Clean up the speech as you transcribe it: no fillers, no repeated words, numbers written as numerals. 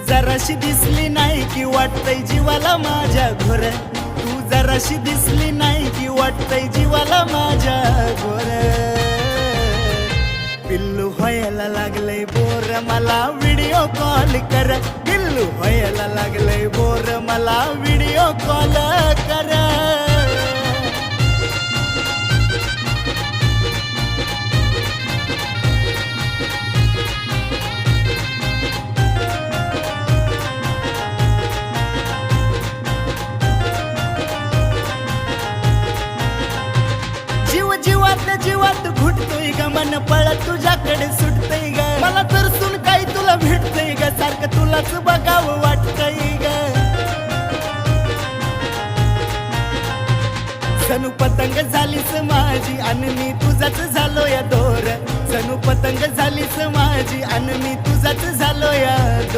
जराशी दिसली नाही की वाटतंय जीवाला माझ्या घोर, तू जराशी दिसली नाही की वाटतंय जीवाला माझ्या घोर. पिल्लू व्हायला लागलंय बोर, मला व्हिडिओ कॉल कर. पिल्लू व्हायला लागलंय बोर, मला व्हिडिओ कॉल कर. जीव जीवातल्या जीवात घुटतोय ग, मन पळत तुझ्याकडे सुटतंय ग. मला तर सुन काही तुला भेटतंय ग, सारखं तुलाच बघावं वाटतंय ग. जणू पतंग झालीस माझी आणि मी तुझाच झालो या दोर. जणू पतंग झालीस माझी आणि मी तुझाच झालो या दोर.